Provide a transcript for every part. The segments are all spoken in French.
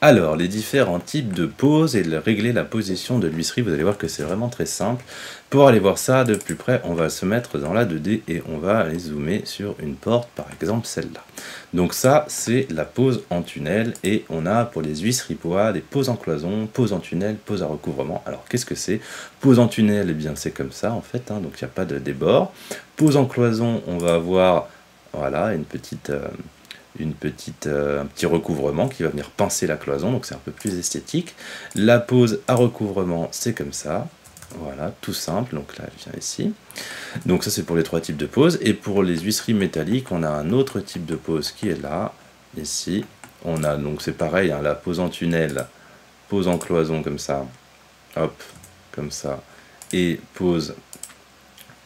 Alors, les différents types de poses et de régler la position de l'huisserie, vous allez voir que c'est vraiment très simple. Pour aller voir ça de plus près, on va se mettre dans la 2D et on va aller zoomer sur une porte, par exemple celle-là. Donc ça, c'est la pose en tunnel et on a pour les huisseries poids des poses en cloison, pose en tunnel, pose à recouvrement. Alors qu'est-ce que c'est? Pose en tunnel, eh bien c'est comme ça en fait, hein, donc il n'y a pas de débord. Pose en cloison, on va avoir voilà, un petit recouvrement qui va venir pincer la cloison, donc c'est un peu plus esthétique. La pose à recouvrement, c'est comme ça. Voilà, tout simple, donc là elle vient ici. Donc ça c'est pour les trois types de poses. Et pour les huisseries métalliques, on a un autre type de pose qui est là, ici. On a donc c'est pareil, hein, la pose en tunnel, pose en cloison comme ça, hop, comme ça, et pose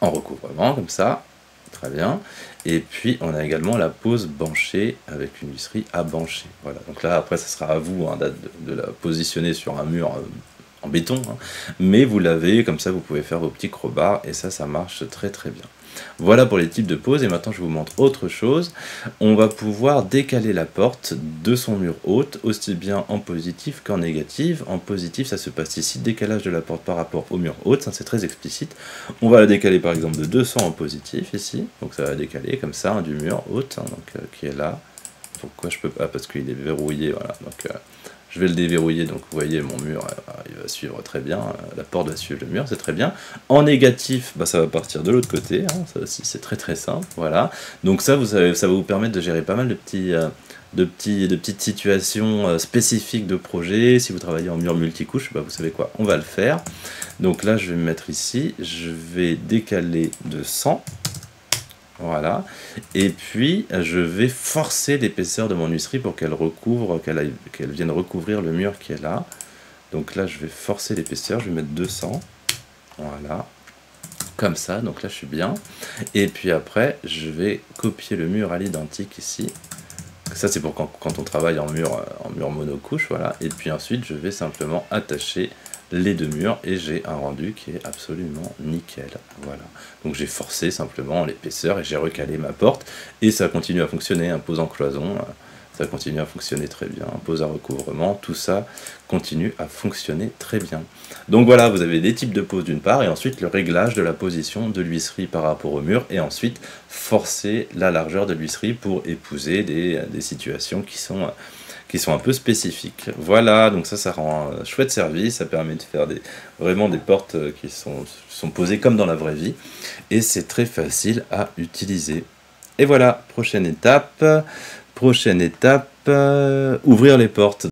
en recouvrement comme ça. Très bien. Et puis, on a également la pose banchée avec une huisserie à bancher. Voilà. Donc là, après, ça sera à vous hein, de la positionner sur un mur en béton. Hein. Mais vous l'avez, comme ça, vous pouvez faire vos petits crobards. Et ça marche très très bien. Voilà pour les types de poses. Et maintenant, je vous montre autre chose. On va pouvoir décaler la porte de son mur haute, aussi bien en positif qu'en négatif. En positif, ça se passe ici, décalage de la porte par rapport au mur haute, ça c'est très explicite. On va la décaler par exemple de 200 en positif ici, donc ça va décaler comme ça hein, du mur haute, hein, donc, qui est là. Pourquoi je peux pas? Parce qu'il est verrouillé, voilà. Donc, je vais le déverrouiller, donc vous voyez mon mur, il va suivre très bien, la porte va suivre le mur, c'est très bien. En négatif, bah, ça va partir de l'autre côté, hein, ça aussi c'est très très simple, voilà. Donc ça, vous savez, ça va vous permettre de gérer pas mal de petites situations spécifiques de projet. Si vous travaillez en mur multicouche, bah, vous savez quoi, on va le faire. Donc là, je vais me mettre ici, je vais décaler de 100. Voilà, et puis je vais forcer l'épaisseur de mon huisserie pour qu'elle recouvre, qu'elle vienne recouvrir le mur qui est là. Donc là je vais forcer l'épaisseur, je vais mettre 200, voilà, comme ça, donc là je suis bien. Et puis après je vais copier le mur à l'identique ici. Ça c'est pour quand on travaille en mur monocouche, voilà. Et puis ensuite je vais simplement attacher les deux murs et j'ai un rendu qui est absolument nickel. Voilà. Donc j'ai forcé simplement l'épaisseur et j'ai recalé ma porte et ça continue à fonctionner. Un pose en cloison, ça continue à fonctionner très bien. Un pose à recouvrement, tout ça continue à fonctionner très bien. Donc voilà, vous avez des types de poses d'une part et ensuite le réglage de la position de l'huisserie par rapport au mur et ensuite forcer la largeur de l'huisserie pour épouser des situations qui sont un peu spécifiques. Voilà, donc ça rend un chouette service, ça permet de faire vraiment des portes qui sont posées comme dans la vraie vie, et c'est très facile à utiliser. Et voilà, prochaine étape, ouvrir les portes.